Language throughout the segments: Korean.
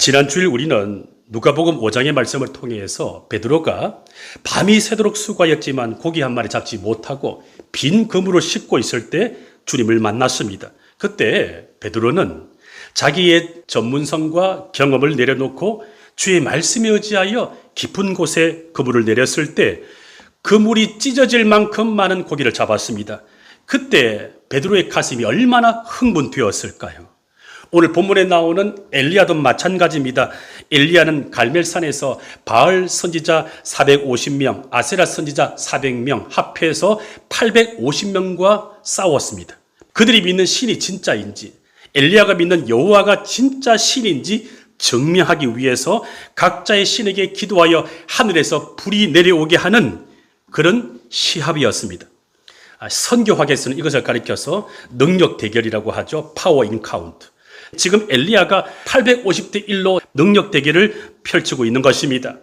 지난 주일 우리는 누가복음 5장의 말씀을 통해서 베드로가 밤이 새도록 수고하였지만 고기 한 마리 잡지 못하고 빈 그물을 싣고 있을 때 주님을 만났습니다. 그때 베드로는 자기의 전문성과 경험을 내려놓고 주의 말씀에 의지하여 깊은 곳에 그물을 내렸을 때 그물이 찢어질 만큼 많은 고기를 잡았습니다. 그때 베드로의 가슴이 얼마나 흥분되었을까요? 오늘 본문에 나오는 엘리야도 마찬가지입니다. 엘리야는 갈멜산에서 바알 선지자 450명, 아세라 선지자 400명 합해서 850명과 싸웠습니다. 그들이 믿는 신이 진짜인지, 엘리야가 믿는 여호와가 진짜 신인지 증명하기 위해서 각자의 신에게 기도하여 하늘에서 불이 내려오게 하는 그런 시합이었습니다. 선교학에서는 이것을 가리켜서 능력 대결이라고 하죠. 파워 인카운트. 지금 엘리야가 850대 1로 능력 대결을 펼치고 있는 것입니다.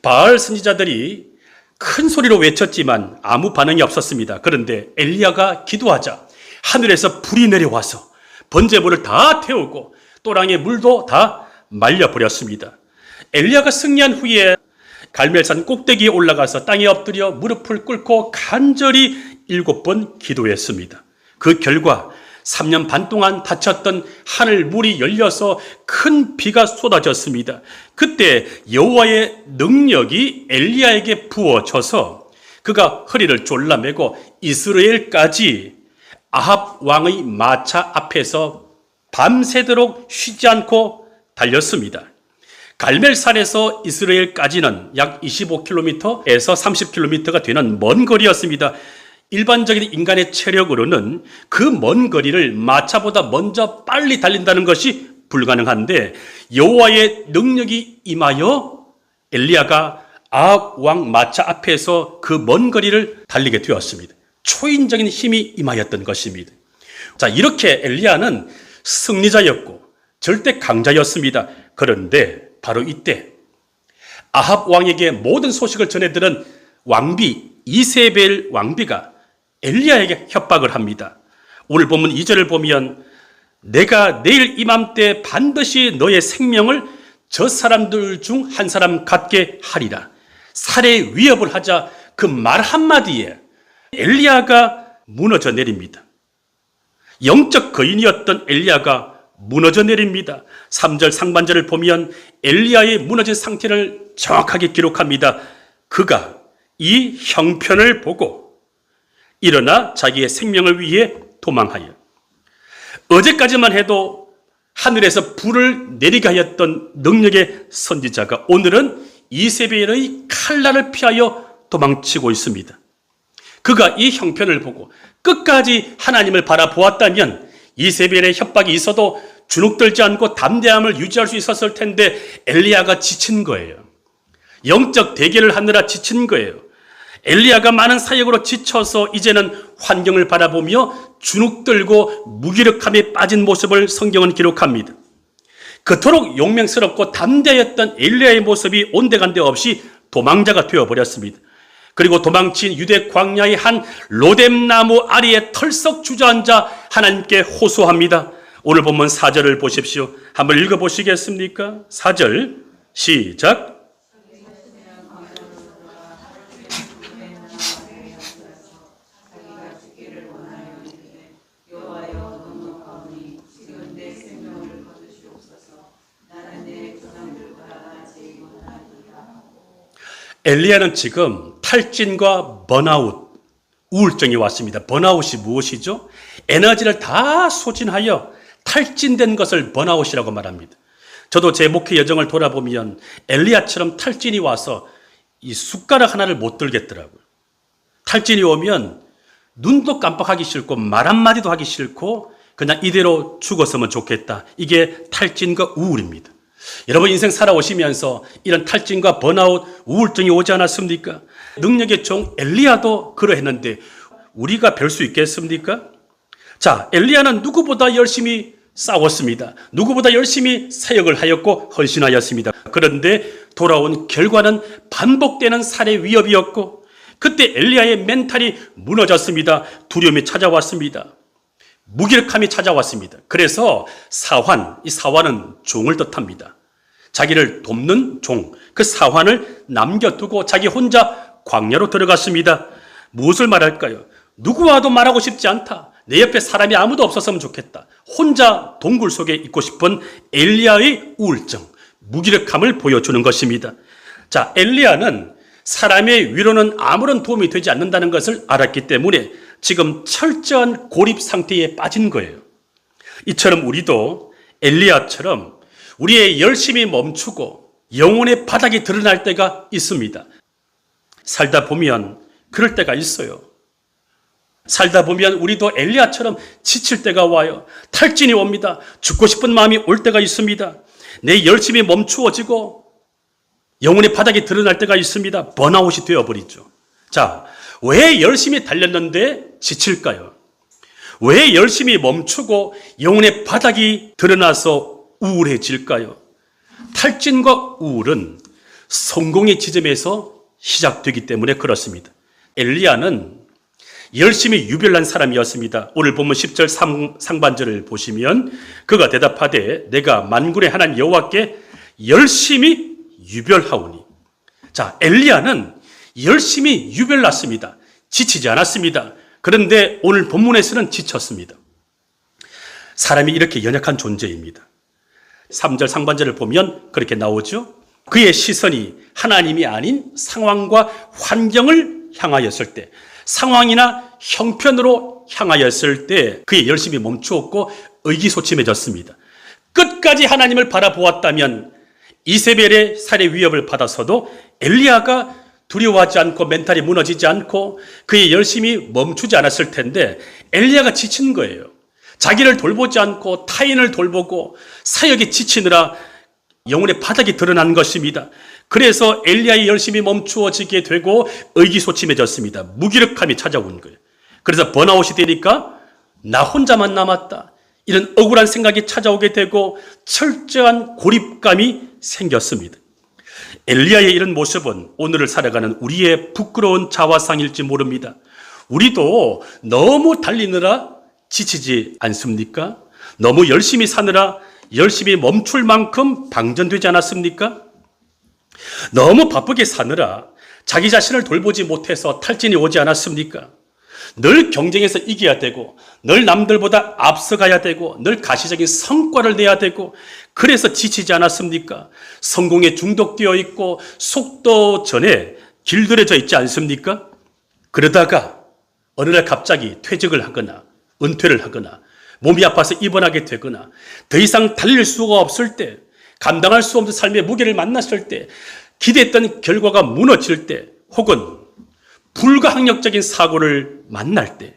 바알 선지자들이 큰 소리로 외쳤지만 아무 반응이 없었습니다. 그런데 엘리야가 기도하자 하늘에서 불이 내려와서 번제물을 다 태우고 또랑의 물도 다 말려버렸습니다. 엘리야가 승리한 후에 갈멜산 꼭대기에 올라가서 땅에 엎드려 무릎을 꿇고 간절히 7번 기도했습니다. 그 결과 3년 반 동안 닫혔던 하늘 문이 열려서 큰 비가 쏟아졌습니다. 그때 여호와의 능력이 엘리야에게 부어져서 그가 허리를 졸라매고 이스라엘까지 아합 왕의 마차 앞에서 밤새도록 쉬지 않고 달렸습니다. 갈멜산에서 이스라엘까지는 약 25km에서 30km가 되는 먼 거리였습니다. 일반적인 인간의 체력으로는 그 먼 거리를 마차보다 먼저 빨리 달린다는 것이 불가능한데 여호와의 능력이 임하여 엘리야가 아합 왕 마차 앞에서 그 먼 거리를 달리게 되었습니다. 초인적인 힘이 임하였던 것입니다. 자, 이렇게 엘리야는 승리자였고 절대 강자였습니다. 그런데 바로 이때 아합 왕에게 모든 소식을 전해들은 왕비 이세벨 왕비가 엘리야에게 협박을 합니다. 오늘 본문 2절을 보면 내가 내일 이맘때 반드시 너의 생명을 저 사람들 중 한 사람 갖게 하리라. 살해 위협을 하자 그 말 한마디에 엘리야가 무너져 내립니다. 영적 거인이었던 엘리야가 무너져 내립니다. 3절 상반절을 보면 엘리야의 무너진 상태를 정확하게 기록합니다. 그가 이 형편을 보고 일어나 자기의 생명을 위해 도망하여. 어제까지만 해도 하늘에서 불을 내리게 하였던 능력의 선지자가 오늘은 이세벨의 칼날을 피하여 도망치고 있습니다. 그가 이 형편을 보고 끝까지 하나님을 바라보았다면 이세벨의 협박이 있어도 주눅들지 않고 담대함을 유지할 수 있었을 텐데 엘리야가 지친 거예요. 영적 대결을 하느라 지친 거예요. 엘리야가 많은 사역으로 지쳐서 이제는 환경을 바라보며 주눅들고 무기력함에 빠진 모습을 성경은 기록합니다. 그토록 용맹스럽고 담대했던 엘리야의 모습이 온데간데 없이 도망자가 되어버렸습니다. 그리고 도망친 유대 광야의 한 로뎀나무 아래에 털썩 주저앉아 하나님께 호소합니다. 오늘 본문 4절을 보십시오. 한번 읽어보시겠습니까? 4절 시작. 엘리야는 지금 탈진과 번아웃, 우울증이 왔습니다. 번아웃이 무엇이죠? 에너지를 다 소진하여 탈진된 것을 번아웃이라고 말합니다. 저도 제 목회 여정을 돌아보면 엘리야처럼 탈진이 와서 이 숟가락 하나를 못 들겠더라고요. 탈진이 오면 눈도 깜빡하기 싫고 말 한마디도 하기 싫고 그냥 이대로 죽었으면 좋겠다. 이게 탈진과 우울입니다. 여러분 인생 살아오시면서 이런 탈진과 번아웃, 우울증이 오지 않았습니까? 능력의 종 엘리야도 그러했는데 우리가 별 수 있겠습니까? 자, 엘리야는 누구보다 열심히 싸웠습니다. 누구보다 열심히 사역을 하였고 헌신하였습니다. 그런데 돌아온 결과는 반복되는 살해 위협이었고 그때 엘리야의 멘탈이 무너졌습니다. 두려움이 찾아왔습니다. 무기력함이 찾아왔습니다. 그래서 사환, 이 사환은 종을 뜻합니다. 자기를 돕는 종, 그 사환을 남겨두고 자기 혼자 광야로 들어갔습니다. 무엇을 말할까요? 누구와도 말하고 싶지 않다. 내 옆에 사람이 아무도 없었으면 좋겠다. 혼자 동굴 속에 있고 싶은 엘리야의 우울증, 무기력함을 보여주는 것입니다. 자, 엘리야는 사람의 위로는 아무런 도움이 되지 않는다는 것을 알았기 때문에 지금 철저한 고립 상태에 빠진 거예요. 이처럼 우리도 엘리야처럼 우리의 열심이 멈추고 영혼의 바닥이 드러날 때가 있습니다. 살다 보면 그럴 때가 있어요. 살다 보면 우리도 엘리야처럼 지칠 때가 와요. 탈진이 옵니다. 죽고 싶은 마음이 올 때가 있습니다. 내 열심이 멈추어지고 영혼의 바닥이 드러날 때가 있습니다. 번아웃이 되어버리죠. 자, 왜 열심히 달렸는데 지칠까요? 왜 열심히 멈추고 영혼의 바닥이 드러나서 우울해질까요? 탈진과 우울은 성공의 지점에서 시작되기 때문에 그렇습니다. 엘리야는 열심히 유별난 사람이었습니다. 오늘 본문 10절 상반절을 보시면 그가 대답하되 내가 만군의 하나님 여호와께 열심히 유별하오니. 자, 엘리야는 열심히 유별났습니다. 지치지 않았습니다. 그런데 오늘 본문에서는 지쳤습니다. 사람이 이렇게 연약한 존재입니다. 3절 상반절을 보면 그렇게 나오죠. 그의 시선이 하나님이 아닌 상황과 환경을 향하였을 때, 상황이나 형편으로 향하였을 때 그의 열심이 멈추었고 의기소침해졌습니다. 끝까지 하나님을 바라보았다면 이세벨의 살해 위협을 받아서도 엘리야가 두려워하지 않고 멘탈이 무너지지 않고 그의 열심이 멈추지 않았을 텐데 엘리야가 지친 거예요. 자기를 돌보지 않고 타인을 돌보고 사역에 지치느라 영혼의 바닥이 드러난 것입니다. 그래서 엘리야의 열심이 멈추어지게 되고 의기소침해졌습니다. 무기력함이 찾아온 거예요. 그래서 번아웃이 되니까 나 혼자만 남았다. 이런 억울한 생각이 찾아오게 되고 철저한 고립감이 생겼습니다. 엘리야의 이런 모습은 오늘을 살아가는 우리의 부끄러운 자화상일지 모릅니다. 우리도 너무 달리느라 지치지 않습니까? 너무 열심히 사느라 열심히 멈출 만큼 방전되지 않았습니까? 너무 바쁘게 사느라 자기 자신을 돌보지 못해서 탈진이 오지 않았습니까? 늘 경쟁에서 이겨야 되고 늘 남들보다 앞서가야 되고 늘 가시적인 성과를 내야 되고 그래서 지치지 않았습니까? 성공에 중독되어 있고 속도 전에 길들여져 있지 않습니까? 그러다가 어느 날 갑자기 퇴직을 하거나 은퇴를 하거나 몸이 아파서 입원하게 되거나 더 이상 달릴 수가 없을 때, 감당할 수 없는 삶의 무게를 만났을 때, 기대했던 결과가 무너질 때, 혹은 불가항력적인 사고를 만날 때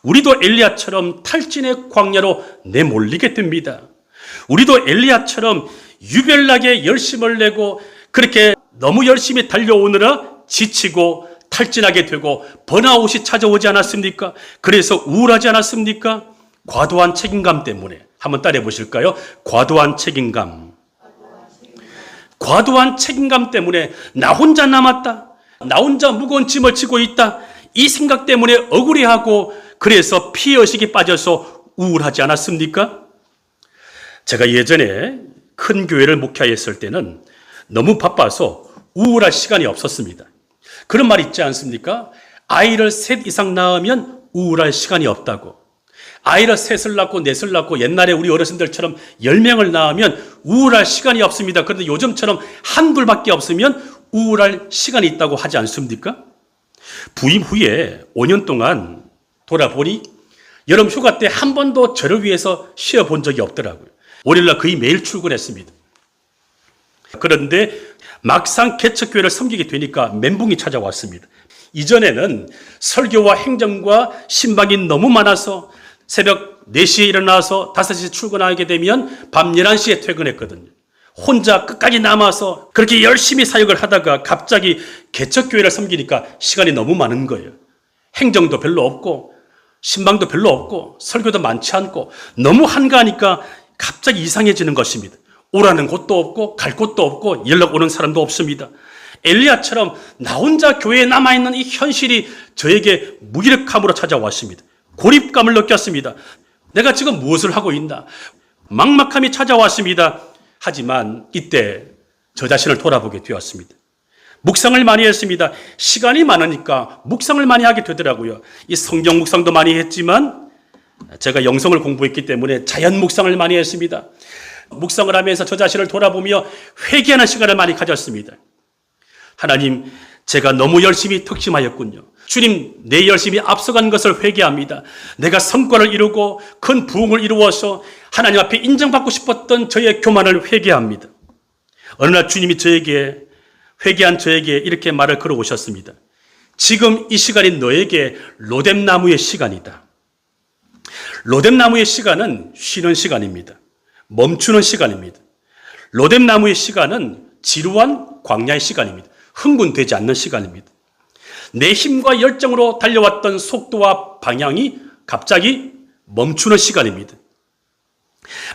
우리도 엘리야처럼 탈진의 광야로 내몰리게 됩니다. 우리도 엘리야처럼 유별나게 열심을 내고 그렇게 너무 열심히 달려오느라 지치고 탈진하게 되고 번아웃이 찾아오지 않았습니까? 그래서 우울하지 않았습니까? 과도한 책임감 때문에. 한번 따라해 보실까요? 과도한 책임감. 과도한 책임감 때문에 나 혼자 남았다. 나 혼자 무거운 짐을 지고 있다. 이 생각 때문에 억울해하고 그래서 피해의식에 빠져서 우울하지 않았습니까? 제가 예전에 큰 교회를 목회했을 때는 너무 바빠서 우울할 시간이 없었습니다. 그런 말 있지 않습니까? 아이를 셋 이상 낳으면 우울할 시간이 없다고. 아이를 셋을 낳고 넷을 낳고 옛날에 우리 어르신들처럼 10명을 낳으면 우울할 시간이 없습니다. 그런데 요즘처럼 한둘밖에 없으면 우울할 시간이 있다고 하지 않습니까? 부임 후에 5년 동안 돌아보니 여름 휴가 때 한 번도 저를 위해서 쉬어본 적이 없더라고요. 월요일날 거의 매일 출근했습니다. 그런데 막상 개척교회를 섬기게 되니까 멘붕이 찾아왔습니다. 이전에는 설교와 행정과 신방이 너무 많아서 새벽 4시에 일어나서 5시에 출근하게 되면 밤 11시에 퇴근했거든요. 혼자 끝까지 남아서 그렇게 열심히 사역을 하다가 갑자기 개척교회를 섬기니까 시간이 너무 많은 거예요. 행정도 별로 없고 신방도 별로 없고 설교도 많지 않고 너무 한가하니까 갑자기 이상해지는 것입니다. 오라는 곳도 없고 갈 곳도 없고 연락 오는 사람도 없습니다. 엘리야처럼 나 혼자 교회에 남아있는 이 현실이 저에게 무기력함으로 찾아왔습니다. 고립감을 느꼈습니다. 내가 지금 무엇을 하고 있나? 막막함이 찾아왔습니다. 하지만 이때 저 자신을 돌아보게 되었습니다. 묵상을 많이 했습니다. 시간이 많으니까 묵상을 많이 하게 되더라고요. 이 성경 묵상도 많이 했지만 제가 영성을 공부했기 때문에 자연 묵상을 많이 했습니다. 묵상을 하면서 저 자신을 돌아보며 회개하는 시간을 많이 가졌습니다. 하나님, 제가 너무 열심히 특심하였군요. 주님, 내 열심히 앞서간 것을 회개합니다. 내가 성과를 이루고 큰 부흥을 이루어서 하나님 앞에 인정받고 싶었던 저의 교만을 회개합니다. 어느 날 주님이 회개한 저에게 이렇게 말을 걸어오셨습니다. 지금 이 시간이 너에게 로뎀나무의 시간이다. 로뎀나무의 시간은 쉬는 시간입니다. 멈추는 시간입니다. 로뎀나무의 시간은 지루한 광야의 시간입니다. 흥분되지 않는 시간입니다. 내 힘과 열정으로 달려왔던 속도와 방향이 갑자기 멈추는 시간입니다.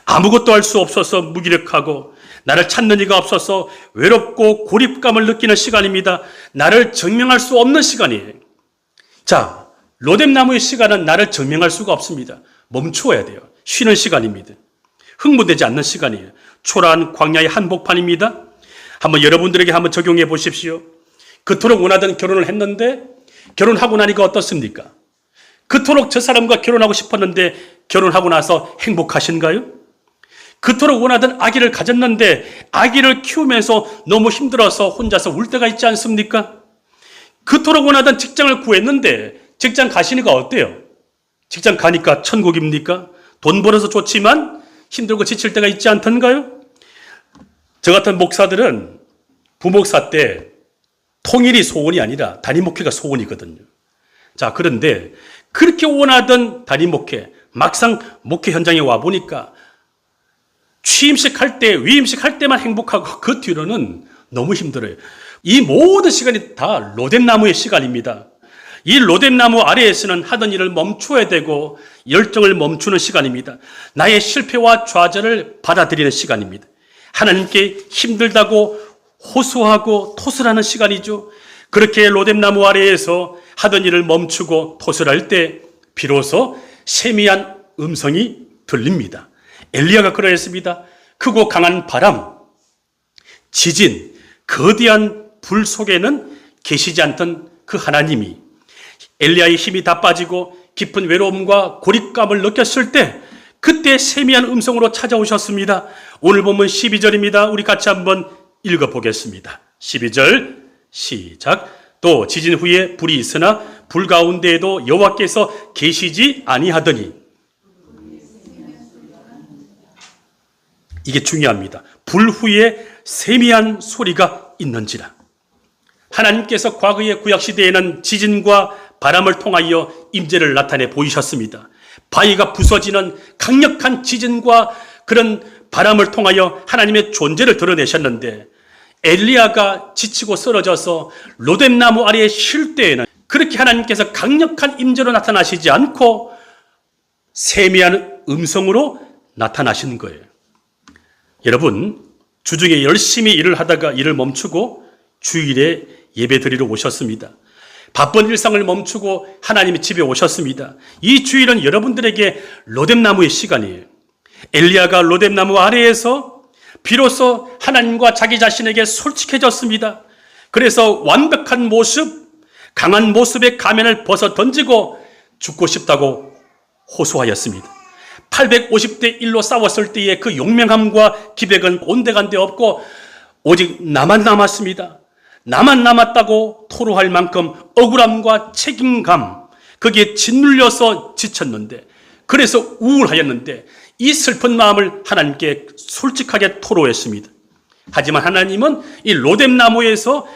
아무것도 할 수 없어서 무기력하고 나를 찾는 이가 없어서 외롭고 고립감을 느끼는 시간입니다. 나를 증명할 수 없는 시간이에요. 자, 로뎀나무의 시간은 나를 증명할 수가 없습니다. 멈추어야 돼요. 쉬는 시간입니다. 흥분되지 않는 시간이에요. 초라한 광야의 한복판입니다. 한번 여러분들에게 한번 적용해 보십시오. 그토록 원하던 결혼을 했는데 결혼하고 나니까 어떻습니까? 그토록 저 사람과 결혼하고 싶었는데 결혼하고 나서 행복하신가요? 그토록 원하던 아기를 가졌는데 아기를 키우면서 너무 힘들어서 혼자서 울 때가 있지 않습니까? 그토록 원하던 직장을 구했는데 직장 가시니까 어때요? 직장 가니까 천국입니까? 돈 벌어서 좋지만 힘들고 지칠 때가 있지 않던가요? 저 같은 목사들은 부목사 때 통일이 소원이 아니라 단임 목회가 소원이거든요. 자, 그런데 그렇게 원하던 단임 목회, 막상 목회 현장에 와보니까 취임식 할 때, 위임식 할 때만 행복하고 그 뒤로는 너무 힘들어요. 이 모든 시간이 다 로뎀나무의 시간입니다. 이 로뎀나무 아래에서는 하던 일을 멈춰야 되고 열정을 멈추는 시간입니다. 나의 실패와 좌절을 받아들이는 시간입니다. 하나님께 힘들다고 호소하고 토설하는 시간이죠. 그렇게 로뎀나무 아래에서 하던 일을 멈추고 토설할 때 비로소 세미한 음성이 들립니다. 엘리야가 그러했습니다. 크고 강한 바람, 지진, 거대한 불 속에는 계시지 않던 그 하나님이 엘리야의 힘이 다 빠지고 깊은 외로움과 고립감을 느꼈을 때 그때 세미한 음성으로 찾아오셨습니다. 오늘 본문 12절입니다. 우리 같이 한번 읽어보겠습니다. 12절 시작. 또 지진 후에 불이 있으나 불 가운데에도 여호와께서 계시지 아니하더니. 이게 중요합니다. 불 후에 세미한 소리가 있는지라. 하나님께서 과거의 구약시대에는 지진과 바람을 통하여 임재를 나타내 보이셨습니다. 바위가 부서지는 강력한 지진과 그런 바람을 통하여 하나님의 존재를 드러내셨는데 엘리야가 지치고 쓰러져서 로뎀나무 아래에 쉴 때에는 그렇게 하나님께서 강력한 임재로 나타나시지 않고 세미한 음성으로 나타나시는 거예요. 여러분, 주중에 열심히 일을 하다가 일을 멈추고 주일에 예배 드리러 오셨습니다. 바쁜 일상을 멈추고 하나님의 집에 오셨습니다. 이 주일은 여러분들에게 로뎀나무의 시간이에요. 엘리야가 로뎀나무 아래에서 비로소 하나님과 자기 자신에게 솔직해졌습니다. 그래서 완벽한 모습, 강한 모습의 가면을 벗어 던지고 죽고 싶다고 호소하였습니다. 850대 1로 싸웠을 때의 그 용맹함과 기백은 온데간데 없고 오직 나만 남았습니다. 나만 남았다고 토로할 만큼 억울함과 책임감, 거기에 짓눌려서 지쳤는데, 그래서 우울하였는데 이 슬픈 마음을 하나님께 솔직하게 토로했습니다. 하지만 하나님은 이 로뎀나무에서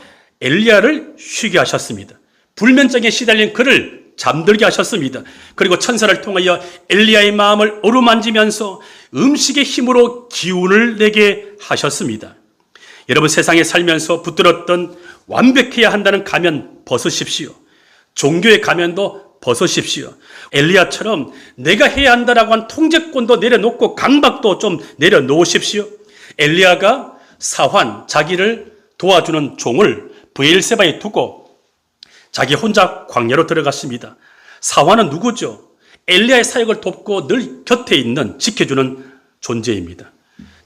엘리야를 쉬게 하셨습니다. 불면증에 시달린 그를 잠들게 하셨습니다. 그리고 천사를 통하여 엘리야의 마음을 어루만지면서 음식의 힘으로 기운을 내게 하셨습니다. 여러분, 세상에 살면서 붙들었던 완벽해야 한다는 가면 벗으십시오. 종교의 가면도 벗으십시오. 엘리야처럼 내가 해야 한다라고 한 통제권도 내려놓고 강박도 좀 내려놓으십시오. 엘리야가 사환, 자기를 도와주는 종을 브엘세바에 두고 자기 혼자 광야로 들어갔습니다. 사환은 누구죠? 엘리야의 사역을 돕고 늘 곁에 있는, 지켜주는 존재입니다.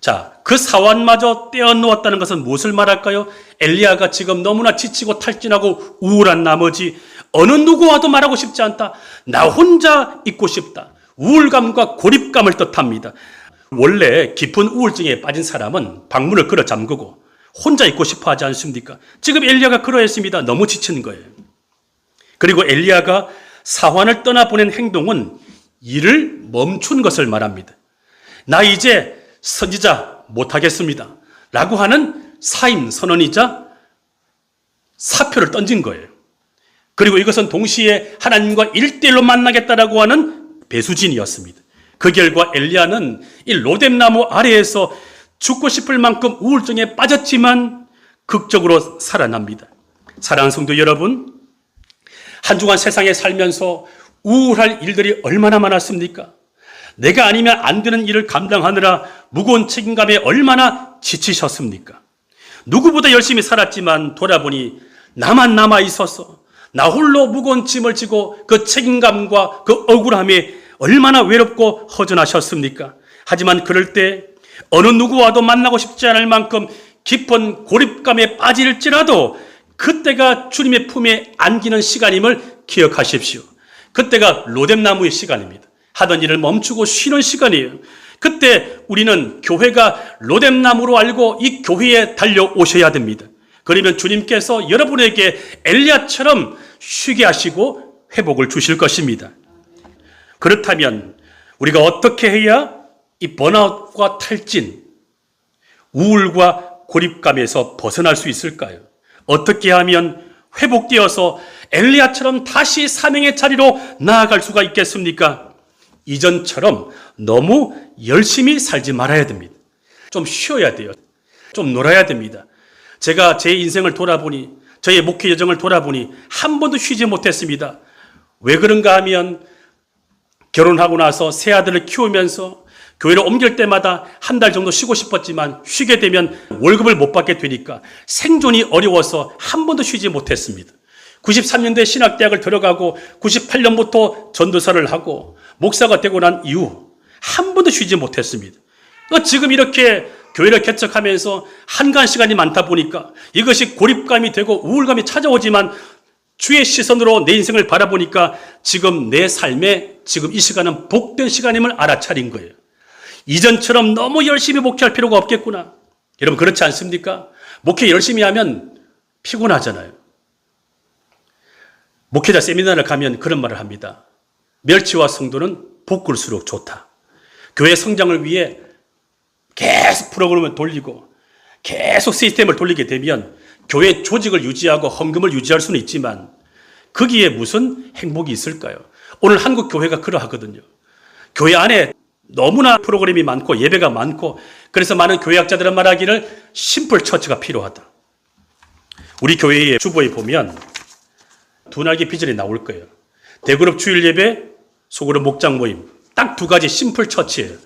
자, 그 사환마저 떼어놓았다는 것은 무엇을 말할까요? 엘리야가 지금 너무나 지치고 탈진하고 우울한 나머지 어느 누구와도 말하고 싶지 않다. 나 혼자 있고 싶다. 우울감과 고립감을 뜻합니다. 원래 깊은 우울증에 빠진 사람은 방문을 걸어 잠그고 혼자 있고 싶어 하지 않습니까? 지금 엘리야가 그러했습니다. 너무 지친 거예요. 그리고 엘리야가 사환을 떠나보낸 행동은 일을 멈춘 것을 말합니다. 나 이제 선지자 못하겠습니다. 라고 하는 사임 선언이자 사표를 던진 거예요. 그리고 이것은 동시에 하나님과 1대1로 만나겠다라고 하는 배수진이었습니다. 그 결과 엘리야는 이 로뎀나무 아래에서 죽고 싶을 만큼 우울증에 빠졌지만 극적으로 살아납니다. 사랑하는 성도 여러분, 한 주간 세상에 살면서 우울할 일들이 얼마나 많았습니까? 내가 아니면 안 되는 일을 감당하느라 무거운 책임감에 얼마나 지치셨습니까? 누구보다 열심히 살았지만 돌아보니 나만 남아 있어서 나 홀로 무거운 짐을 지고 그 책임감과 그 억울함에 얼마나 외롭고 허전하셨습니까? 하지만 그럴 때 어느 누구와도 만나고 싶지 않을 만큼 깊은 고립감에 빠질지라도 그때가 주님의 품에 안기는 시간임을 기억하십시오. 그때가 로뎀나무의 시간입니다. 하던 일을 멈추고 쉬는 시간이에요. 그때 우리는 교회가 로뎀나무로 알고 이 교회에 달려오셔야 됩니다. 그러면 주님께서 여러분에게 엘리야처럼 쉬게 하시고 회복을 주실 것입니다. 그렇다면 우리가 어떻게 해야 이 번아웃과 탈진, 우울과 고립감에서 벗어날 수 있을까요? 어떻게 하면 회복되어서 엘리야처럼 다시 사명의 자리로 나아갈 수가 있겠습니까? 이전처럼 너무 열심히 살지 말아야 됩니다. 좀 쉬어야 돼요. 좀 놀아야 됩니다. 제가 제 인생을 돌아보니, 저의 목회 여정을 돌아보니 한 번도 쉬지 못했습니다. 왜 그런가 하면 결혼하고 나서 새 아들을 키우면서 교회를 옮길 때마다 한 달 정도 쉬고 싶었지만 쉬게 되면 월급을 못 받게 되니까 생존이 어려워서 한 번도 쉬지 못했습니다. 93년도에 신학대학을 들어가고 98년부터 전도사를 하고 목사가 되고 난 이후 한 번도 쉬지 못했습니다. 지금 이렇게 교회를 개척하면서 한가한 시간이 많다 보니까 이것이 고립감이 되고 우울감이 찾아오지만 주의 시선으로 내 인생을 바라보니까 지금 내 삶에 지금 이 시간은 복된 시간임을 알아차린 거예요. 이전처럼 너무 열심히 목회할 필요가 없겠구나. 여러분 그렇지 않습니까? 목회 열심히 하면 피곤하잖아요. 목회자 세미나를 가면 그런 말을 합니다. 멸치와 성도는 볶을수록 좋다. 교회 성장을 위해 계속 프로그램을 돌리고 계속 시스템을 돌리게 되면 교회 조직을 유지하고 헌금을 유지할 수는 있지만 거기에 무슨 행복이 있을까요? 오늘 한국 교회가 그러하거든요. 교회 안에 너무나 프로그램이 많고 예배가 많고 그래서 많은 교회학자들은 말하기를 심플 처치가 필요하다. 우리 교회의 주보에 보면 두 날개 비전이 나올 거예요. 대그룹 주일 예배, 소그룹 목장 모임. 딱 두 가지 심플 처치예요.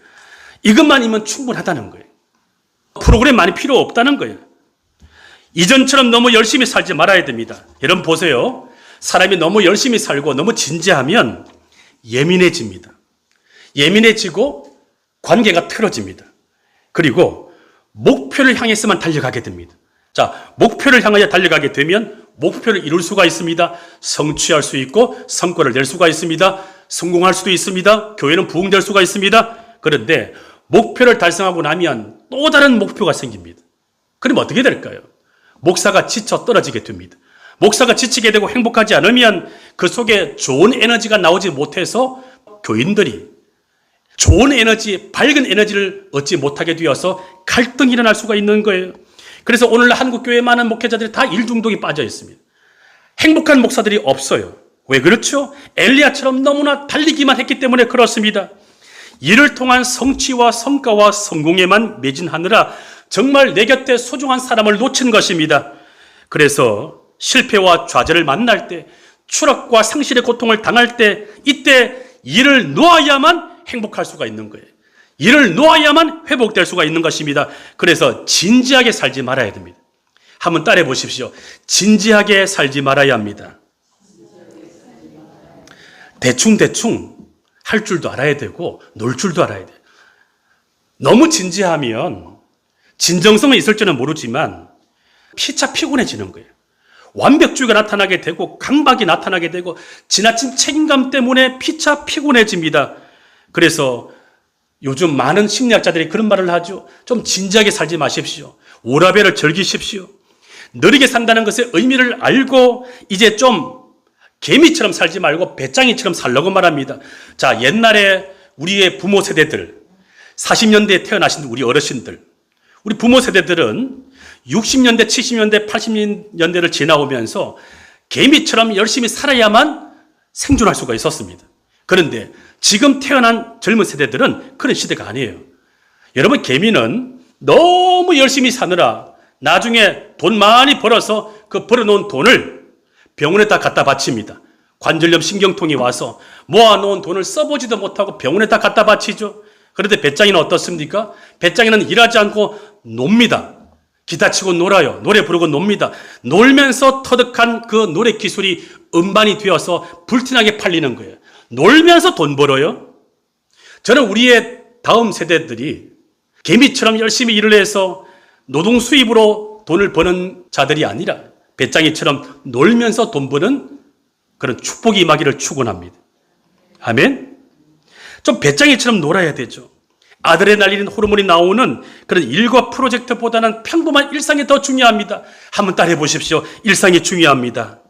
이것만이면 충분하다는 거예요. 프로그램 많이 필요 없다는 거예요. 이전처럼 너무 열심히 살지 말아야 됩니다. 여러분 보세요. 사람이 너무 열심히 살고 너무 진지하면 예민해집니다. 예민해지고 관계가 틀어집니다. 그리고 목표를 향해서만 달려가게 됩니다. 자, 목표를 향하여 달려가게 되면 목표를 이룰 수가 있습니다. 성취할 수 있고 성과를 낼 수가 있습니다. 성공할 수도 있습니다. 교회는 부흥될 수가 있습니다. 그런데 목표를 달성하고 나면 또 다른 목표가 생깁니다. 그럼 어떻게 될까요? 목사가 지쳐 떨어지게 됩니다. 목사가 지치게 되고 행복하지 않으면 그 속에 좋은 에너지가 나오지 못해서 교인들이 좋은 에너지, 밝은 에너지를 얻지 못하게 되어서 갈등이 일어날 수가 있는 거예요. 그래서 오늘날 한국교회 많은 목회자들이 다 일중독에 빠져 있습니다. 행복한 목사들이 없어요. 왜 그렇죠? 엘리야처럼 너무나 달리기만 했기 때문에 그렇습니다. 이를 통한 성취와 성과와 성공에만 매진하느라 정말 내 곁에 소중한 사람을 놓친 것입니다. 그래서 실패와 좌절을 만날 때, 추락과 상실의 고통을 당할 때, 이때 일을 놓아야만 행복할 수가 있는 거예요. 일을 놓아야만 회복될 수가 있는 것입니다. 그래서 진지하게 살지 말아야 됩니다. 한번 따라해 보십시오. 진지하게 살지 말아야 합니다. 대충 할 줄도 알아야 되고 놀 줄도 알아야 돼요. 너무 진지하면 진정성은 있을지는 모르지만 피차 피곤해지는 거예요. 완벽주의가 나타나게 되고 강박이 나타나게 되고 지나친 책임감 때문에 피차 피곤해집니다. 그래서 요즘 많은 심리학자들이 그런 말을 하죠. 좀 진지하게 살지 마십시오. 오라벨을 즐기십시오. 느리게 산다는 것의 의미를 알고 이제 좀 개미처럼 살지 말고 배짱이처럼 살라고 말합니다. 자, 옛날에 우리의 부모 세대들, 40년대에 태어나신 우리 어르신들, 우리 부모 세대들은 60년대, 70년대, 80년대를 지나오면서 개미처럼 열심히 살아야만 생존할 수가 있었습니다. 그런데 지금 태어난 젊은 세대들은 그런 시대가 아니에요. 여러분, 개미는 너무 열심히 사느라 나중에 돈 많이 벌어서 그 벌어놓은 돈을 병원에다 갖다 바칩니다. 관절염 신경통이 와서 모아놓은 돈을 써보지도 못하고 병원에다 갖다 바치죠. 그런데 배짱이는 어떻습니까? 배짱이는 일하지 않고 놉니다. 기타 치고 놀아요. 노래 부르고 놉니다. 놀면서 터득한 그 노래 기술이 음반이 되어서 불티나게 팔리는 거예요. 놀면서 돈 벌어요. 저는 우리의 다음 세대들이 개미처럼 열심히 일을 해서 노동 수입으로 돈을 버는 자들이 아니라 배짱이처럼 놀면서 돈 버는 그런 축복이 임하기를 축원합니다. 아멘. 좀 배짱이처럼 놀아야 되죠. 아드레날린 호르몬이 나오는 그런 일과 프로젝트보다는 평범한 일상이 더 중요합니다. 한번 따라해 보십시오. 일상이 중요합니다.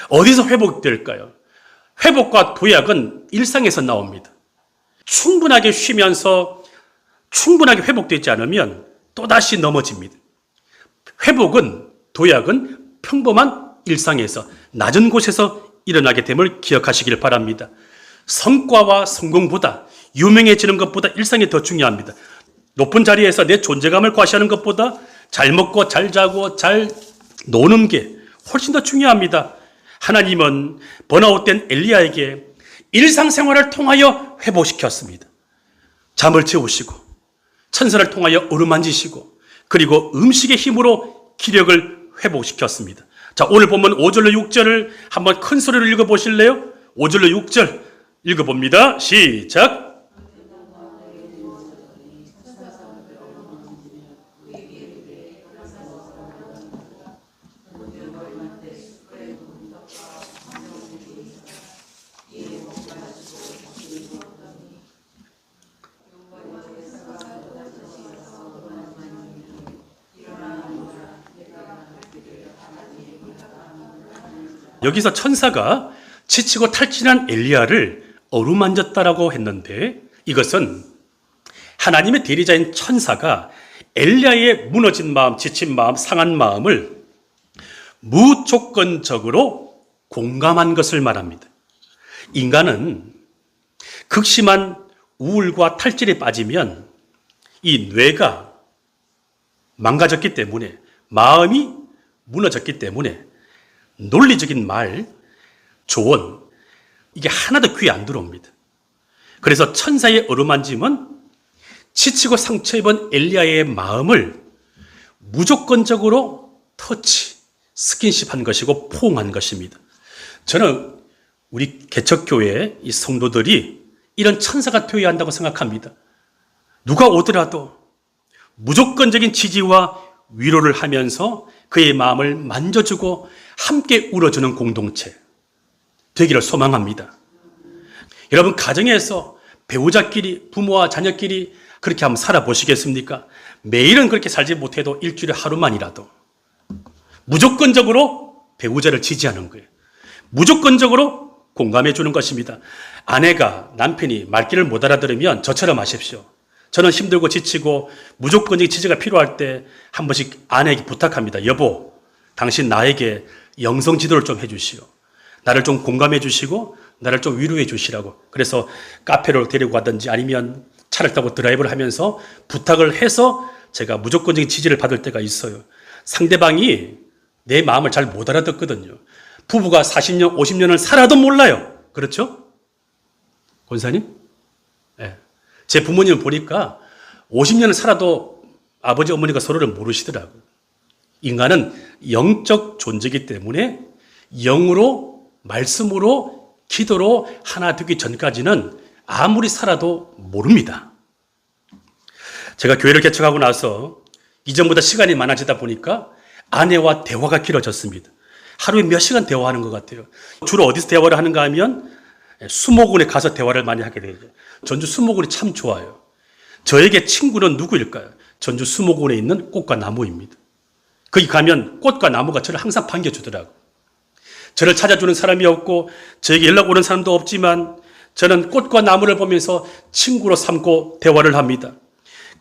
어디서 회복될까요? 회복과 도약은 일상에서 나옵니다. 충분하게 쉬면서 충분하게 회복되지 않으면 또다시 넘어집니다. 회복은, 도약은 평범한 일상에서, 낮은 곳에서 일어나게 됨을 기억하시길 바랍니다. 성과와 성공보다, 유명해지는 것보다 일상이 더 중요합니다. 높은 자리에서 내 존재감을 과시하는 것보다 잘 먹고 잘 자고 잘 노는 게 훨씬 더 중요합니다. 하나님은 번아웃된 엘리야에게 일상생활을 통하여 회복시켰습니다. 잠을 채우시고 천사를 통하여 어루만지시고 그리고 음식의 힘으로 기력을 회복시켰습니다. 자, 오늘 보면 5절로 6절을 한번 큰 소리로 읽어보실래요? 5절로 6절 읽어봅니다. 시작. 여기서 천사가 지치고 탈진한 엘리야를 어루만졌다라고 했는데 이것은 하나님의 대리자인 천사가 엘리야의 무너진 마음, 지친 마음, 상한 마음을 무조건적으로 공감한 것을 말합니다. 인간은 극심한 우울과 탈진에 빠지면 이 뇌가 망가졌기 때문에, 마음이 무너졌기 때문에 논리적인 말, 조언, 이게 하나도 귀에 안 들어옵니다. 그래서 천사의 어루만짐은 지치고 상처 입은 엘리야의 마음을 무조건적으로 터치, 스킨십한 것이고 포옹한 것입니다. 저는 우리 개척교회 이 성도들이 이런 천사가 되어야 한다고 생각합니다. 누가 오더라도 무조건적인 지지와 위로를 하면서 그의 마음을 만져주고 함께 울어주는 공동체 되기를 소망합니다. 여러분, 가정에서 배우자끼리, 부모와 자녀끼리 그렇게 한번 살아보시겠습니까? 매일은 그렇게 살지 못해도 일주일에 하루만이라도 무조건적으로 배우자를 지지하는 거예요. 무조건적으로 공감해 주는 것입니다. 아내가, 남편이 말귀를 못 알아들으면 저처럼 하십시오. 저는 힘들고 지치고 무조건적인 지지가 필요할 때 한 번씩 아내에게 부탁합니다. 여보, 당신 나에게 영성 지도를 좀 해주시오. 나를 좀 공감해 주시고 나를 좀 위로해 주시라고. 그래서 카페로 데리고 가든지 아니면 차를 타고 드라이브를 하면서 부탁을 해서 제가 무조건적인 지지를 받을 때가 있어요. 상대방이 내 마음을 잘 못 알아듣거든요. 부부가 40년, 50년을 살아도 몰라요. 그렇죠? 권사님? 네. 제 부모님을 보니까 50년을 살아도 아버지, 어머니가 서로를 모르시더라고요. 인간은 영적 존재이기 때문에 영으로, 말씀으로, 기도로 하나 되기 전까지는 아무리 살아도 모릅니다. 제가 교회를 개척하고 나서 이전보다 시간이 많아지다 보니까 아내와 대화가 길어졌습니다. 하루에 몇 시간 대화하는 것 같아요. 주로 어디서 대화를 하는가 하면 수목원에 가서 대화를 많이 하게 되죠. 전주 수목원이 참 좋아요. 저에게 친구는 누구일까요? 전주 수목원에 있는 꽃과 나무입니다. 거기 가면 꽃과 나무가 저를 항상 반겨주더라고요. 저를 찾아주는 사람이 없고 저에게 연락 오는 사람도 없지만 저는 꽃과 나무를 보면서 친구로 삼고 대화를 합니다.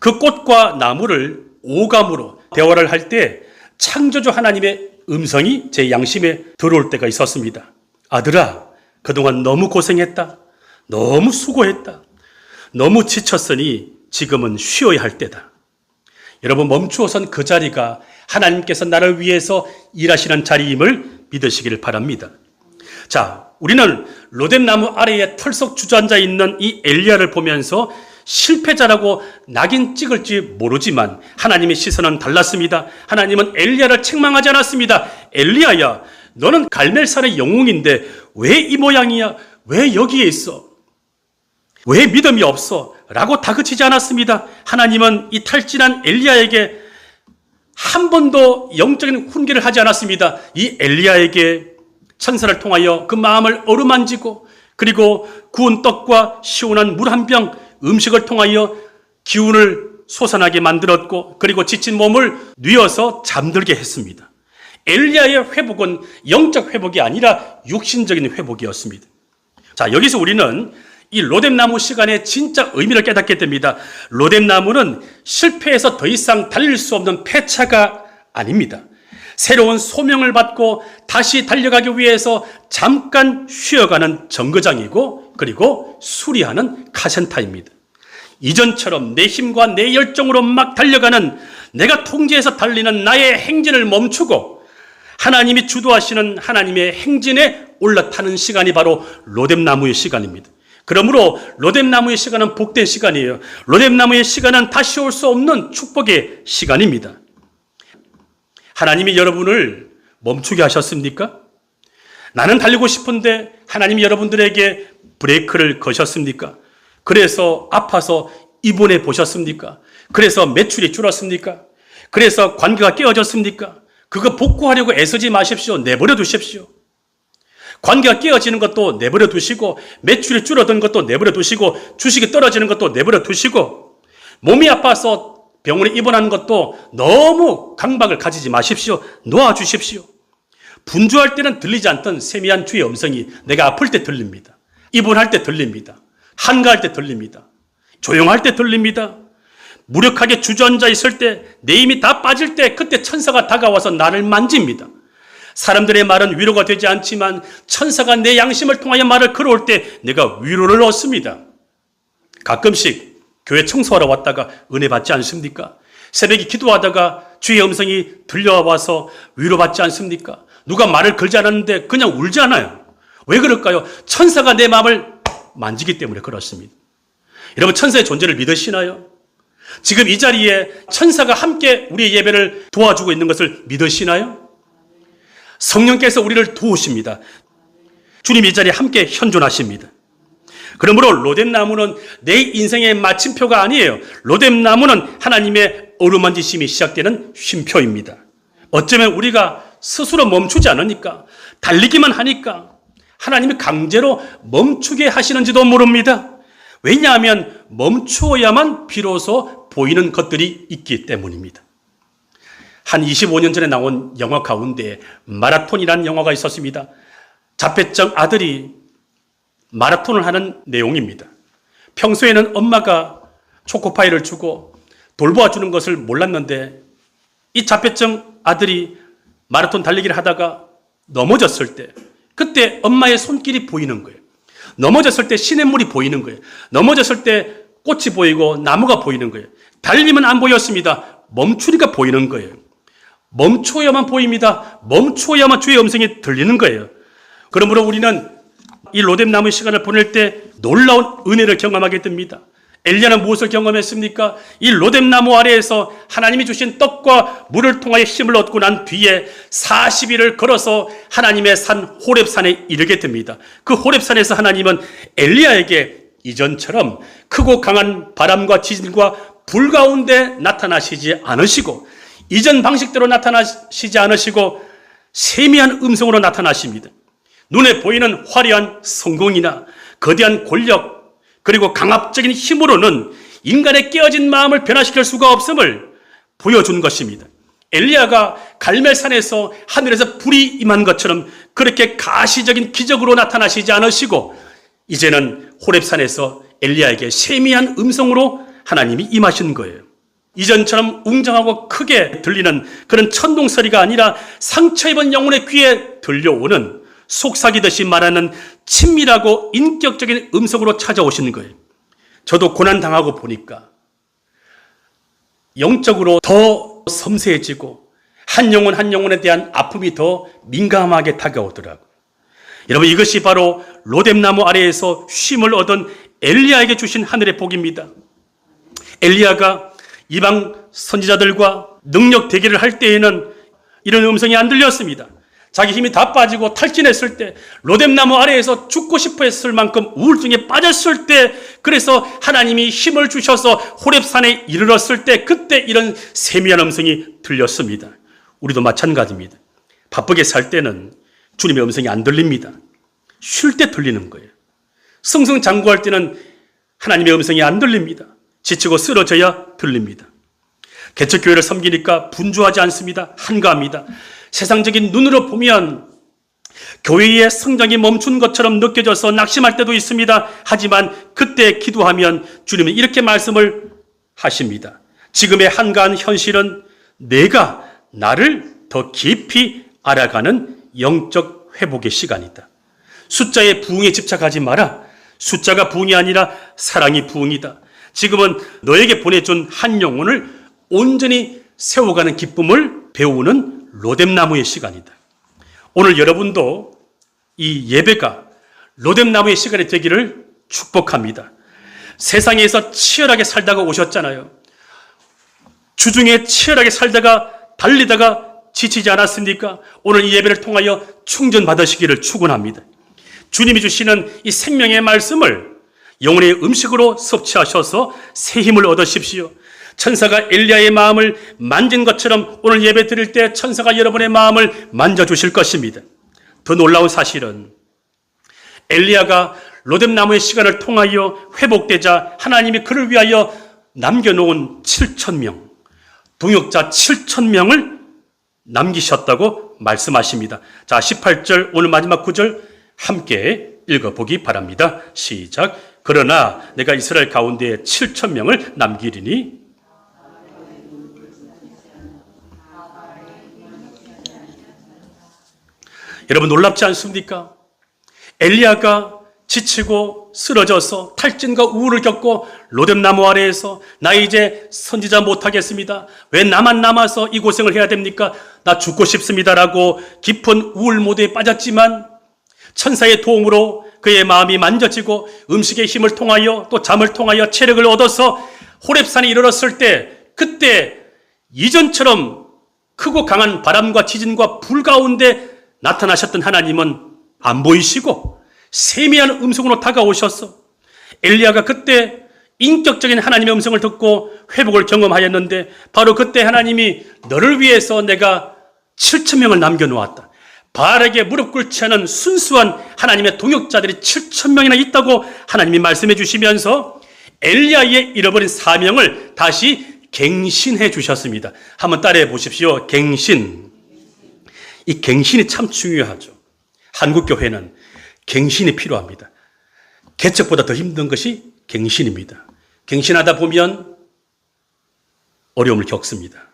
그 꽃과 나무를 오감으로 대화를 할 때 창조주 하나님의 음성이 제 양심에 들어올 때가 있었습니다. 아들아, 그동안 너무 고생했다. 너무 수고했다. 너무 지쳤으니 지금은 쉬어야 할 때다. 여러분, 멈추어선 그 자리가 하나님께서 나를 위해서 일하시는 자리임을 믿으시기를 바랍니다. 자, 우리는 로뎀나무 아래에 털썩 주저앉아 있는 이 엘리야를 보면서 실패자라고 낙인 찍을지 모르지만 하나님의 시선은 달랐습니다. 하나님은 엘리야를 책망하지 않았습니다. 엘리야야, 너는 갈멜산의 영웅인데 왜 이 모양이야? 왜 여기에 있어? 왜 믿음이 없어? 라고 다그치지 않았습니다. 하나님은 이 탈진한 엘리야에게 한 번도 영적인 훈계를 하지 않았습니다. 이 엘리야에게 천사를 통하여 그 마음을 어루만지고 그리고 구운 떡과 시원한 물 한 병 음식을 통하여 기운을 솟아나게 만들었고 그리고 지친 몸을 뉘어서 잠들게 했습니다. 엘리야의 회복은 영적 회복이 아니라 육신적인 회복이었습니다. 자, 여기서 우리는 이 로뎀나무 시간의 진짜 의미를 깨닫게 됩니다. 로뎀나무는 실패해서 더 이상 달릴 수 없는 폐차가 아닙니다. 새로운 소명을 받고 다시 달려가기 위해서 잠깐 쉬어가는 정거장이고 그리고 수리하는 카센터입니다. 이전처럼 내 힘과 내 열정으로 막 달려가는 내가 통제해서 달리는 나의 행진을 멈추고 하나님이 주도하시는 하나님의 행진에 올라타는 시간이 바로 로뎀나무의 시간입니다. 그러므로 로뎀나무의 시간은 복된 시간이에요. 로뎀나무의 시간은 다시 올 수 없는 축복의 시간입니다. 하나님이 여러분을 멈추게 하셨습니까? 나는 달리고 싶은데 하나님이 여러분들에게 브레이크를 거셨습니까? 그래서 아파서 입원해 보셨습니까? 그래서 매출이 줄었습니까? 그래서 관계가 깨어졌습니까? 그거 복구하려고 애쓰지 마십시오. 내버려 두십시오. 관계가 깨어지는 것도 내버려 두시고 매출이 줄어든 것도 내버려 두시고 주식이 떨어지는 것도 내버려 두시고 몸이 아파서 병원에 입원하는 것도 너무 강박을 가지지 마십시오. 놓아주십시오. 분주할 때는 들리지 않던 세미한 주의 음성이 내가 아플 때 들립니다. 입원할 때 들립니다. 한가할 때 들립니다. 조용할 때 들립니다. 무력하게 주저앉아 있을 때 내 힘이 다 빠질 때 그때 천사가 다가와서 나를 만집니다. 사람들의 말은 위로가 되지 않지만 천사가 내 양심을 통하여 말을 걸어올 때 내가 위로를 얻습니다. 가끔씩 교회 청소하러 왔다가 은혜 받지 않습니까? 새벽에 기도하다가 주의 음성이 들려와서 위로받지 않습니까? 누가 말을 걸지 않았는데 그냥 울지 않아요. 왜 그럴까요? 천사가 내 마음을 만지기 때문에 그렇습니다. 여러분, 천사의 존재를 믿으시나요? 지금 이 자리에 천사가 함께 우리의 예배를 도와주고 있는 것을 믿으시나요? 성령께서 우리를 도우십니다. 주님 이 자리에 함께 현존하십니다. 그러므로 로뎀나무는 내 인생의 마침표가 아니에요. 로뎀나무는 하나님의 어루만지심이 시작되는 쉼표입니다. 어쩌면 우리가 스스로 멈추지 않으니까 달리기만 하니까 하나님이 강제로 멈추게 하시는지도 모릅니다. 왜냐하면 멈추어야만 비로소 보이는 것들이 있기 때문입니다. 한 25년 전에 나온 영화 가운데 마라톤이라는 영화가 있었습니다. 자폐증 아들이 마라톤을 하는 내용입니다. 평소에는 엄마가 초코파이를 주고 돌보아주는 것을 몰랐는데 이 자폐증 아들이 마라톤 달리기를 하다가 넘어졌을 때 그때 엄마의 손길이 보이는 거예요. 넘어졌을 때 시냇물이 보이는 거예요. 넘어졌을 때 꽃이 보이고 나무가 보이는 거예요. 달리면 안 보였습니다. 멈추니까 보이는 거예요. 멈춰야만 보입니다. 멈춰야만 주의 음성이 들리는 거예요. 그러므로 우리는 이 로뎀나무의 시간을 보낼 때 놀라운 은혜를 경험하게 됩니다. 엘리야는 무엇을 경험했습니까? 이 로뎀나무 아래에서 하나님이 주신 떡과 물을 통하여 힘을 얻고 난 뒤에 40일을 걸어서 하나님의 산 호렙산에 이르게 됩니다. 그 호렙산에서 하나님은 엘리야에게 이전처럼 크고 강한 바람과 지진과 불 가운데 나타나시지 않으시고 이전 방식대로 나타나시지 않으시고 세미한 음성으로 나타나십니다. 눈에 보이는 화려한 성공이나 거대한 권력 그리고 강압적인 힘으로는 인간의 깨어진 마음을 변화시킬 수가 없음을 보여준 것입니다. 엘리야가 갈멜산에서 하늘에서 불이 임한 것처럼 그렇게 가시적인 기적으로 나타나시지 않으시고 이제는 호렙산에서 엘리야에게 세미한 음성으로 하나님이 임하신 거예요. 이전처럼 웅장하고 크게 들리는 그런 천둥소리가 아니라 상처 입은 영혼의 귀에 들려오는 속삭이듯이 말하는 친밀하고 인격적인 음성으로 찾아오시는 거예요. 저도 고난당하고 보니까 영적으로 더 섬세해지고 한 영혼 한 영혼에 대한 아픔이 더 민감하게 다가오더라고요. 여러분, 이것이 바로 로뎀나무 아래에서 쉼을 얻은 엘리야에게 주신 하늘의 복입니다. 엘리야가 이방 선지자들과 능력 대결을 할 때에는 이런 음성이 안 들렸습니다. 자기 힘이 다 빠지고 탈진했을 때, 로뎀나무 아래에서 죽고 싶어 했을 만큼 우울증에 빠졌을 때, 그래서 하나님이 힘을 주셔서 호렙산에 이르렀을 때, 그때 이런 세미한 음성이 들렸습니다. 우리도 마찬가지입니다. 바쁘게 살 때는 주님의 음성이 안 들립니다. 쉴 때 들리는 거예요. 승승장구할 때는 하나님의 음성이 안 들립니다. 지치고 쓰러져야 들립니다. 개척교회를 섬기니까 분주하지 않습니다. 한가합니다. 세상적인 눈으로 보면 교회의 성장이 멈춘 것처럼 느껴져서 낙심할 때도 있습니다. 하지만 그때 기도하면 주님은 이렇게 말씀을 하십니다. 지금의 한가한 현실은 내가 나를 더 깊이 알아가는 영적 회복의 시간이다. 숫자의 부흥에 집착하지 마라. 숫자가 부흥이 아니라 사랑이 부흥이다. 지금은 너에게 보내준 한 영혼을 온전히 세워가는 기쁨을 배우는 로뎀나무의 시간이다. 오늘 여러분도 이 예배가 로뎀나무의 시간이 되기를 축복합니다. 세상에서 치열하게 살다가 오셨잖아요. 주중에 치열하게 살다가 달리다가 지치지 않았습니까? 오늘 이 예배를 통하여 충전받으시기를 축원합니다. 주님이 주시는 이 생명의 말씀을 영혼의 음식으로 섭취하셔서 새 힘을 얻으십시오. 천사가 엘리야의 마음을 만진 것처럼 오늘 예배 드릴 때 천사가 여러분의 마음을 만져주실 것입니다. 더 놀라운 사실은 엘리야가 로뎀나무의 시간을 통하여 회복되자 하나님이 그를 위하여 남겨놓은 7,000명, 동역자 7,000명을 남기셨다고 말씀하십니다. 자, 18절 오늘 마지막 구절 함께 읽어보기 바랍니다. 시작. 그러나 내가 이스라엘 가운데 7,000명을 남기리니 여러분 놀랍지 않습니까? 엘리야가 지치고 쓰러져서 탈진과 우울을 겪고 로뎀나무 아래에서 나 이제 선지자 못하겠습니다. 왜 나만 남아서 이 고생을 해야 됩니까? 나 죽고 싶습니다라고 깊은 우울 모드에 빠졌지만 천사의 도움으로 그의 마음이 만져지고 음식의 힘을 통하여 또 잠을 통하여 체력을 얻어서 호렙산에 이르렀을 때 그때 이전처럼 크고 강한 바람과 지진과 불 가운데 나타나셨던 하나님은 안 보이시고 세미한 음성으로 다가오셔서 엘리야가 그때 인격적인 하나님의 음성을 듣고 회복을 경험하였는데 바로 그때 하나님이 너를 위해서 내가 7,000명을 남겨놓았다. 바알에게 무릎 꿇지 않은 순수한 하나님의 동역자들이 7,000명이나 있다고 하나님이 말씀해 주시면서 엘리야의 잃어버린 사명을 다시 갱신해 주셨습니다. 한번 따라해 보십시오. 갱신. 이 갱신이 참 중요하죠. 한국교회는 갱신이 필요합니다. 개척보다 더 힘든 것이 갱신입니다. 갱신하다 보면 어려움을 겪습니다.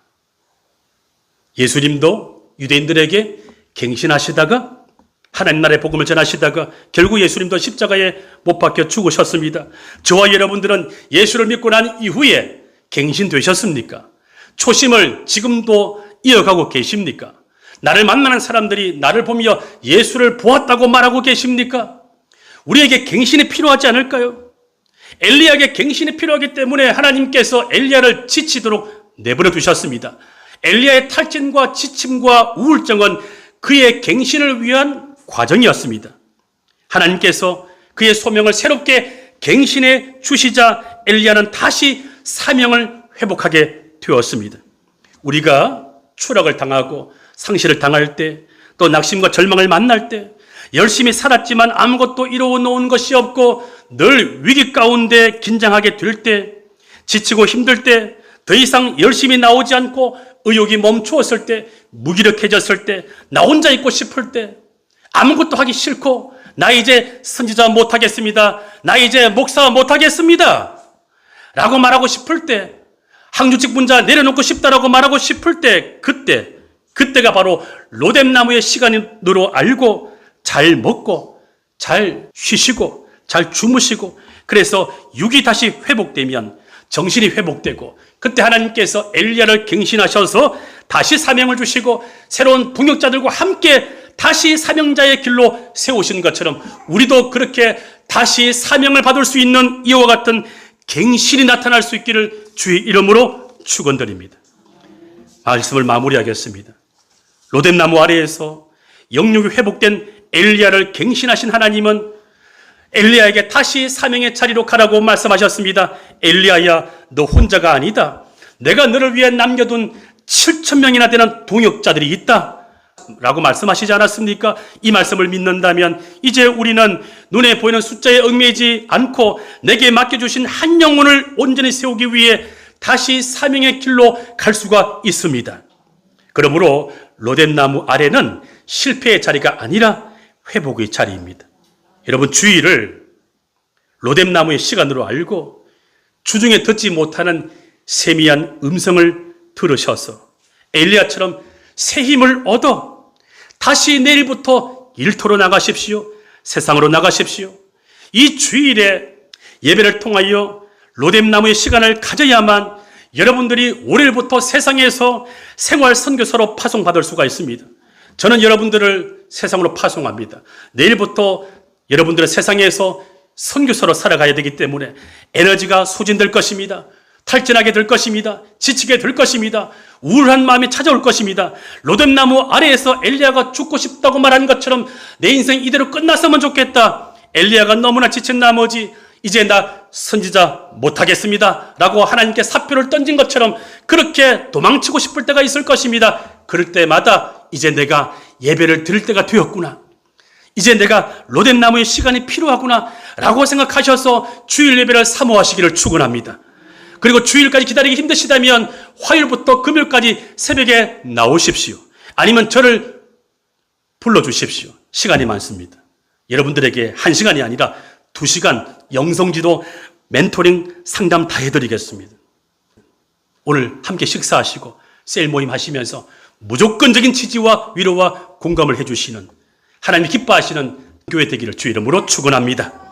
예수님도 유대인들에게 갱신하시다가 하나님 나라의 복음을 전하시다가 결국 예수님도 십자가에 못 박혀 죽으셨습니다. 저와 여러분들은 예수를 믿고 난 이후에 갱신되셨습니까? 초심을 지금도 이어가고 계십니까? 나를 만나는 사람들이 나를 보며 예수를 보았다고 말하고 계십니까? 우리에게 갱신이 필요하지 않을까요? 엘리야에게 갱신이 필요하기 때문에 하나님께서 엘리야를 지치도록 내버려 두셨습니다. 엘리야의 탈진과 지침과 우울증은 그의 갱신을 위한 과정이었습니다. 하나님께서 그의 소명을 새롭게 갱신해 주시자 엘리야는 다시 사명을 회복하게 되었습니다. 우리가 추락을 당하고 상실을 당할 때, 또 낙심과 절망을 만날 때, 열심히 살았지만 아무것도 이루어 놓은 것이 없고 늘 위기 가운데 긴장하게 될 때, 지치고 힘들 때, 더 이상 열심히 나오지 않고 의욕이 멈추었을 때, 무기력해졌을 때, 나 혼자 있고 싶을 때, 아무것도 하기 싫고 나 이제 선지자 못하겠습니다, 나 이제 목사 못하겠습니다 라고 말하고 싶을 때, 항주직 분자 내려놓고 싶다라고 말하고 싶을 때, 그때가 바로 로뎀나무의 시간으로 알고 잘 먹고 잘 쉬시고 잘 주무시고, 그래서 육이 다시 회복되면 정신이 회복되고, 그때 하나님께서 엘리야를 갱신하셔서 다시 사명을 주시고 새로운 동역자들과 함께 다시 사명자의 길로 세우신 것처럼 우리도 그렇게 다시 사명을 받을 수 있는 이와 같은 갱신이 나타날 수 있기를 주의 이름으로 축원드립니다. 말씀을 마무리하겠습니다. 로뎀나무 아래에서 영육이 회복된 엘리야를 갱신하신 하나님은 엘리야에게 다시 사명의 자리로 가라고 말씀하셨습니다. 엘리야야, 너 혼자가 아니다. 내가 너를 위해 남겨둔 7,000명이나 되는 동역자들이 있다 라고 말씀하시지 않았습니까? 이 말씀을 믿는다면 이제 우리는 눈에 보이는 숫자에 얽매이지 않고 내게 맡겨주신 한 영혼을 온전히 세우기 위해 다시 사명의 길로 갈 수가 있습니다. 그러므로 로뎀나무 아래는 실패의 자리가 아니라 회복의 자리입니다. 여러분, 주의를 로뎀나무의 시간으로 알고 주중에 듣지 못하는 세미한 음성을 들으셔서 엘리야처럼 새 힘을 얻어 다시 내일부터 일터로 나가십시오. 세상으로 나가십시오. 이 주일에 예배를 통하여 로뎀나무의 시간을 가져야만 여러분들이 올해부터 세상에서 생활 선교사로 파송받을 수가 있습니다. 저는 여러분들을 세상으로 파송합니다. 내일부터 여러분들은 세상에서 선교사로 살아가야 되기 때문에 에너지가 소진될 것입니다. 탈진하게 될 것입니다. 지치게 될 것입니다. 우울한 마음이 찾아올 것입니다. 로뎀나무 아래에서 엘리야가 죽고 싶다고 말한 것처럼 내 인생 이대로 끝났으면 좋겠다. 엘리야가 너무나 지친 나머지 이제 나 선지자 못하겠습니다 라고 하나님께 사표를 던진 것처럼 그렇게 도망치고 싶을 때가 있을 것입니다. 그럴 때마다 이제 내가 예배를 드릴 때가 되었구나, 이제 내가 로뎀나무의 시간이 필요하구나 라고 생각하셔서 주일 예배를 사모하시기를 축원합니다. 그리고 주일까지 기다리기 힘드시다면 화요일부터 금요일까지 새벽에 나오십시오. 아니면 저를 불러주십시오. 시간이 많습니다. 여러분들에게 1시간이 아니라 2시간 영성지도 멘토링 상담 다 해드리겠습니다. 오늘 함께 식사하시고 셀 모임 하시면서 무조건적인 지지와 위로와 공감을 해주시는, 하나님이 기뻐하시는 교회 되기를 주 이름으로 축원합니다.